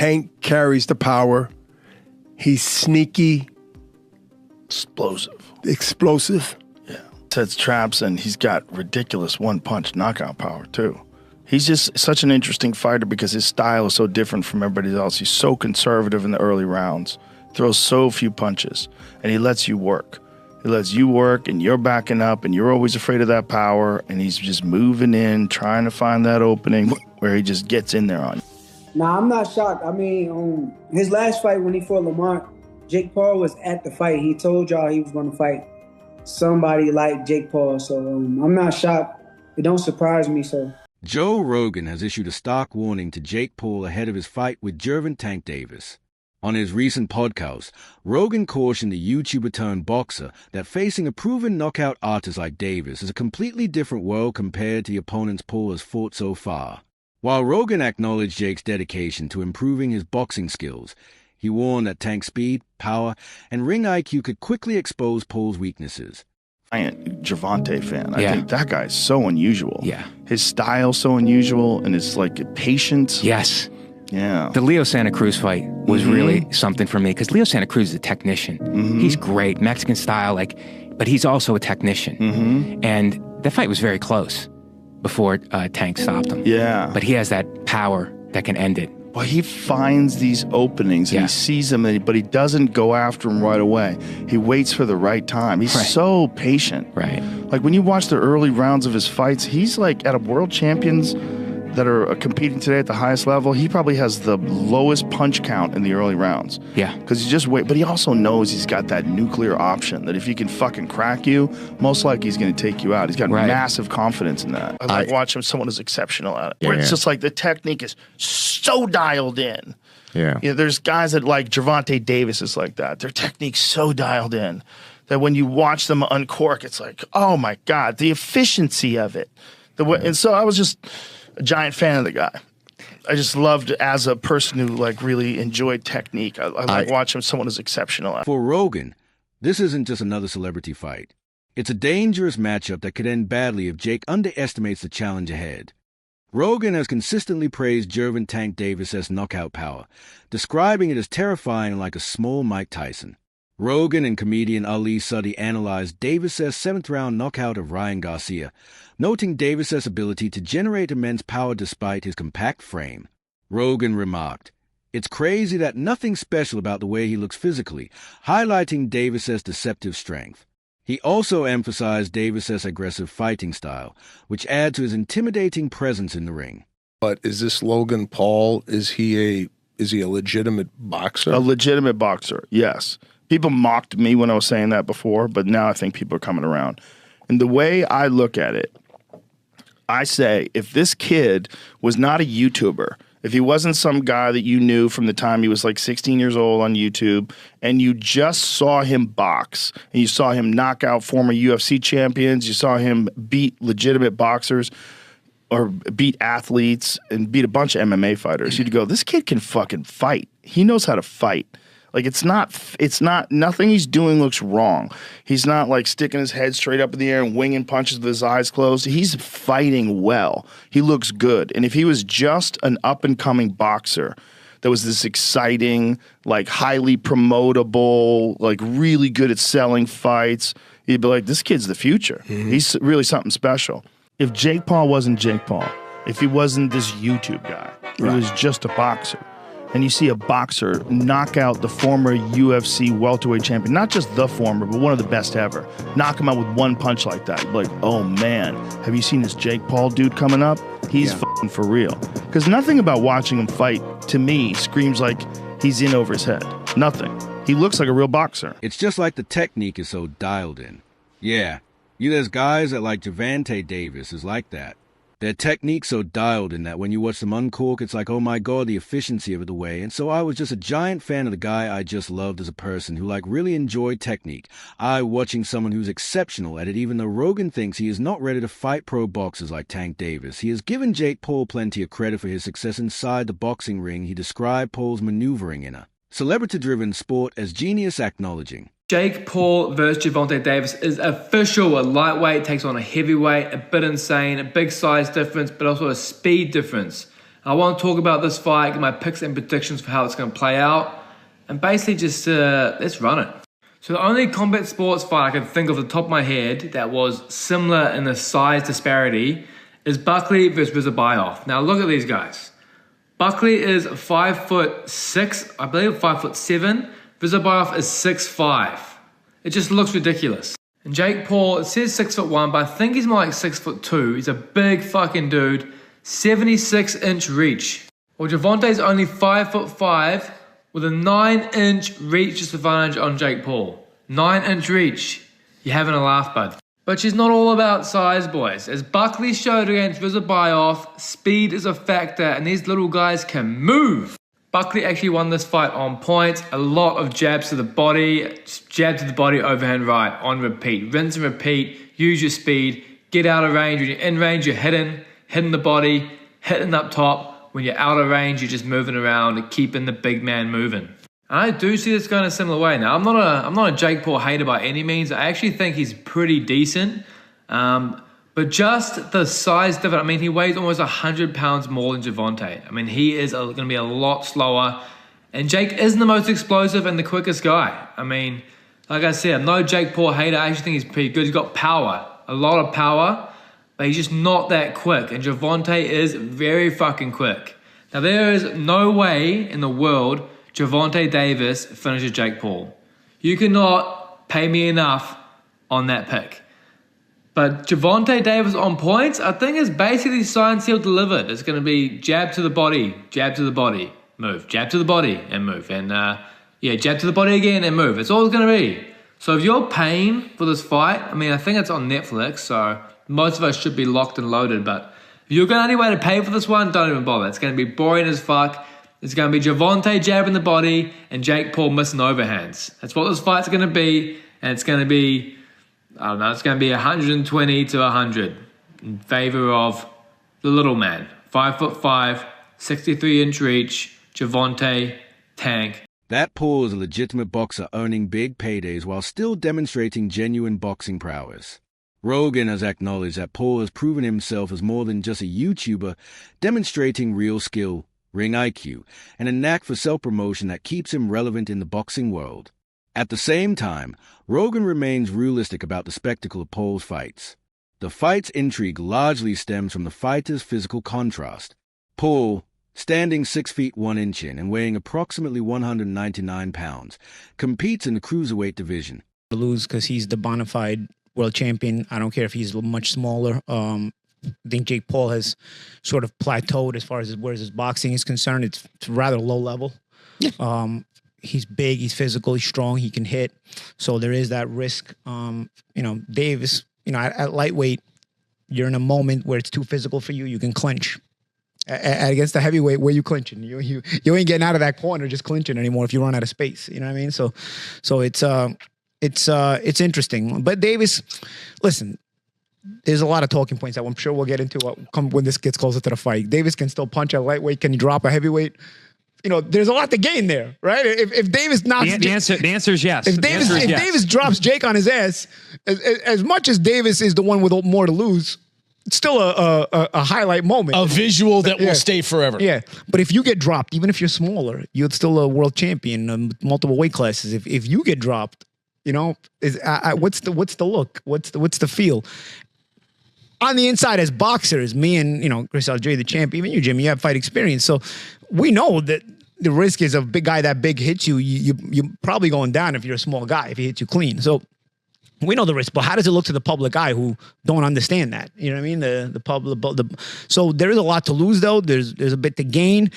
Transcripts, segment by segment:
Tank carries the power. He's sneaky. Explosive. Yeah. Sets traps, and he's got ridiculous one-punch knockout power, too. He's just such an interesting fighter because his style is so different from everybody else. He's so conservative in the early rounds, throws so few punches, and he lets you work. He lets you work, and you're backing up, and you're always afraid of that power, and he's just moving in, trying to find that opening where he just gets in there on you. Nah, I'm not shocked. I mean, his last fight when he fought Lamont, Jake Paul was at the fight. He told y'all he was going to fight somebody like Jake Paul, so I'm not shocked. It don't surprise me, so... Joe Rogan has issued a stark warning to Jake Paul ahead of his fight with Gervonta Davis. On his recent podcast, Rogan cautioned the YouTuber-turned-boxer that facing a proven knockout artist like Davis is a completely different world compared to the opponents Paul has fought so far. While Rogan acknowledged Jake's dedication to improving his boxing skills, he warned that Tank's speed, power, and ring IQ could quickly expose Paul's weaknesses. Gervonta fan. I think that guy's so unusual. Yeah. His style's so unusual, and it's like patience. Yes. Yeah. The Leo Santa Cruz fight was really something for me because Leo Santa Cruz is a technician. He's great, Mexican style, but he's also a technician. And the fight was very close before Tank stopped him. Yeah. But he has that power that can end it. Well, he finds these openings and he sees them, but he doesn't go after them right away. He waits for the right time. He's so patient. Right. Like when you watch the early rounds of his fights, he's like at a world champions that are competing today at the highest level. He probably has the lowest punch count in the early rounds. Yeah. Because he just wait, but he also knows he's got that nuclear option that if he can fucking crack you, most likely he's going to take you out. He's got massive confidence in that. I like watching someone who's exceptional at it. Where it's just like the technique is so dialed in. Yeah. You know, there's guys that like Gervonta Davis is like that. Their technique's so dialed in that when you watch them uncork, it's like, oh my God, the efficiency of it. And so I was just a giant fan of the guy. I just loved as a person who like really enjoyed technique. I like watching someone who's exceptional at it. For Rogan, this isn't just another celebrity fight. It's a dangerous matchup that could end badly if Jake underestimates the challenge ahead. Rogan has consistently praised Gervonta Davis' knockout power, describing it as terrifying like a small Mike Tyson. Rogan and comedian Ali Suddy analyzed Davis' seventh-round knockout of Ryan Garcia, noting Davis' ability to generate immense power despite his compact frame. Rogan remarked, "It's crazy that nothing special about the way he looks physically, highlighting Davis' deceptive strength." He also emphasized Davis' aggressive fighting style, which adds to his intimidating presence in the ring. But is this Logan Paul? Is he a legitimate boxer? A legitimate boxer, yes. People mocked me when I was saying that before, but now I think people are coming around. And the way I look at it, I say, if this kid was not a YouTuber, if he wasn't some guy that you knew from the time he was like 16 years old on YouTube, and you just saw him box, and you saw him knock out former UFC champions, you saw him beat legitimate boxers, or beat athletes, and beat a bunch of MMA fighters, you'd go, this kid can fucking fight. He knows how to fight. Like, it's not, nothing he's doing looks wrong. He's not like sticking his head straight up in the air and winging punches with his eyes closed. He's fighting well. He looks good. And if he was just an up-and-coming boxer that was this exciting, like highly promotable, like really good at selling fights, you'd be like, this kid's the future. He's really something special. If Jake Paul wasn't Jake Paul, if he wasn't this YouTube guy, he was just a boxer, and you see a boxer knock out the former UFC welterweight champion, not just the former, but one of the best ever, knock him out with one punch like that, like, oh man, have you seen this Jake Paul dude coming up? He's fucking for real. Because nothing about watching him fight, to me, screams like he's in over his head. Nothing. He looks like a real boxer. It's just like the technique is so dialed in. Yeah, there's guys that like Gervonta Davis is like that. Their technique's so dialed in that when you watch them uncork, it's like, oh my God, the efficiency of it away. And so I was just a giant fan of the guy I just loved as a person who like really enjoyed technique. Watching someone who's exceptional at it, even though Rogan thinks he is not ready to fight pro boxers like Tank Davis. He has given Jake Paul plenty of credit for his success inside the boxing ring. He described Paul's maneuvering in a celebrity-driven sport as genius acknowledging. Jake Paul versus Gervonta Davis is official. A lightweight takes on a heavyweight, a bit insane, a big size difference, but also a speed difference. I want to talk about this fight, get my picks and predictions for how it's going to play out, and basically just let's run it. So the only combat sports fight I can think of off the top of my head that was similar in the size disparity is Buckley versus Rizabuyov. Now look at these guys. Buckley is 5'6", I believe 5'7". Rizabuyov is 6'5". It just looks ridiculous. And Jake Paul, it says 6'1", but I think he's more like 6'2". He's a big fucking dude, 76-inch reach. Well, Gervonta's only 5'5", with a 9-inch reach disadvantage on Jake Paul. 9-inch reach. You're having a laugh, bud. But she's not all about size, boys. As Buckley showed against Rizabuyov, speed is a factor, and these little guys can move. Buckley actually won this fight on points. A lot of jabs to the body, jab to the body, overhand right, on repeat. Rinse and repeat, use your speed, get out of range. When you're in range, you're hitting the body, hitting up top. When you're out of range, you're just moving around and keeping the big man moving. And I do see this going a similar way. Now, I'm not a Jake Paul hater by any means. I actually think he's pretty decent. But just the size difference, I mean, he weighs almost 100 pounds more than Gervonta. I mean, he is going to be a lot slower. And Jake isn't the most explosive and the quickest guy. I mean, like I said, I'm no Jake Paul hater. I actually think he's pretty good. He's got power, a lot of power, but he's just not that quick. And Gervonta is very fucking quick. Now, there is no way in the world Gervonta Davis finishes Jake Paul. You cannot pay me enough on that pick. But Gervonta Davis on points, I think is basically signed, sealed, delivered. It's going to be jab to the body, move. Jab to the body and move. And jab to the body again and move. It's all it's going to be. So if you're paying for this fight, I mean, I think it's on Netflix, so most of us should be locked and loaded. But if you're going any way to pay for this one, don't even bother. It's going to be boring as fuck. It's going to be Gervonta jabbing the body and Jake Paul missing overhands. That's what this fight's going to be. And it's going to be, I don't know, it's going to be 120 to 100 in favor of the little man. 5'5", 63-inch reach, Gervonta Tank. That Paul is a legitimate boxer earning big paydays while still demonstrating genuine boxing prowess. Rogan has acknowledged that Paul has proven himself as more than just a YouTuber, demonstrating real skill, ring IQ, and a knack for self-promotion that keeps him relevant in the boxing world. At the same time, Rogan remains realistic about the spectacle of Paul's fights. The fight's intrigue largely stems from the fighter's physical contrast. Paul, standing 6 feet 1 inch in and weighing approximately 199 pounds, competes in the cruiserweight division. Lose because he's the bona fide world champion. I don't care if he's much smaller. I think Jake Paul has sort of plateaued as far as where his boxing is concerned. It's rather low level. Yeah. He's big, he's physical, he's strong, he can hit. So there is that risk. Davis, at lightweight, you're in a moment where it's too physical for you. You can clinch. Against the heavyweight, where you clinching? You ain't getting out of that corner just clinching anymore if you run out of space. You know what I mean? So it's interesting. But Davis, listen, there's a lot of talking points that I'm sure we'll get into when this gets closer to the fight. Davis can still punch at lightweight. Can he drop a heavyweight? There's a lot to gain there, right? If Davis knocks... The answer is yes. If Davis drops Jake on his ass, as much as Davis is the one with more to lose, it's still a highlight moment. A visual that will stay forever. Yeah. But if you get dropped, even if you're smaller, you're still a world champion, multiple weight classes. If you get dropped, what's the look? What's the feel? On the inside, as boxers, me and Chris Algieri, the champ, even you, Jimmy, you have fight experience, so we know that the risk is a big guy that big hits you. You're probably going down if you're a small guy if he hits you clean. So we know the risk, but how does it look to the public eye who don't understand that? You know what I mean? The public. So there is a lot to lose, though. There's a bit to gain.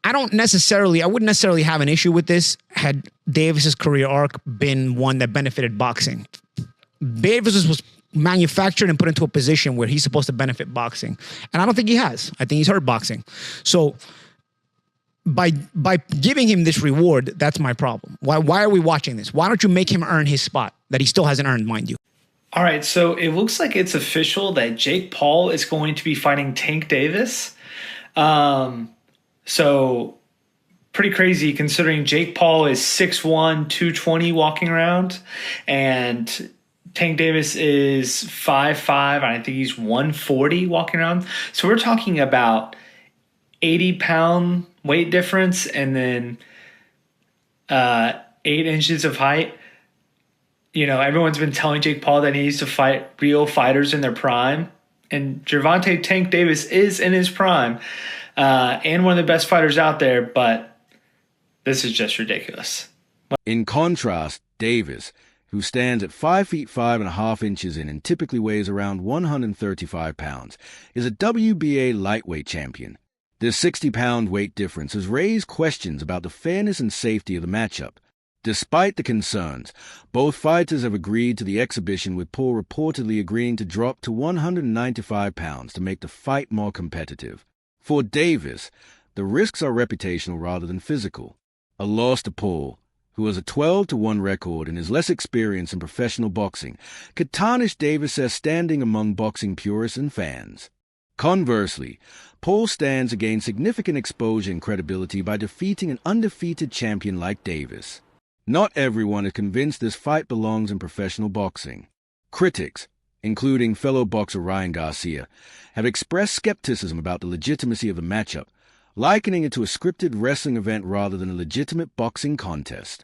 I wouldn't necessarily have an issue with this had Davis's career arc been one that benefited boxing. Davis was manufactured and put into a position where he's supposed to benefit boxing. And I don't think he has. I think he's hurt boxing. So by giving him this reward, that's my problem. Why are we watching this? Why don't you make him earn his spot that he still hasn't earned, mind you? All right, so it looks like it's official that Jake Paul is going to be fighting Tank Davis. So pretty crazy considering Jake Paul is 6'1", 220 walking around, and Tank Davis is 5'5", and I think he's 140 walking around. So we're talking about 80-pound weight difference and then 8 inches of height. You know, everyone's been telling Jake Paul that he needs to fight real fighters in their prime. And Gervonta Tank Davis is in his prime and one of the best fighters out there, but this is just ridiculous. In contrast, Davis, who stands at 5 feet 5.5 inches and typically weighs around 135 pounds, is a WBA lightweight champion. This 60-pound weight difference has raised questions about the fairness and safety of the matchup. Despite the concerns, both fighters have agreed to the exhibition, with Paul reportedly agreeing to drop to 195 pounds to make the fight more competitive. For Davis, the risks are reputational rather than physical. A loss to Paul, who has a 12-1 record and is less experienced in professional boxing, could tarnish Davis' standing among boxing purists and fans. Conversely, Paul stands to gain significant exposure and credibility by defeating an undefeated champion like Davis. Not everyone is convinced this fight belongs in professional boxing. Critics, including fellow boxer Ryan Garcia, have expressed skepticism about the legitimacy of the matchup, likening it to a scripted wrestling event rather than a legitimate boxing contest.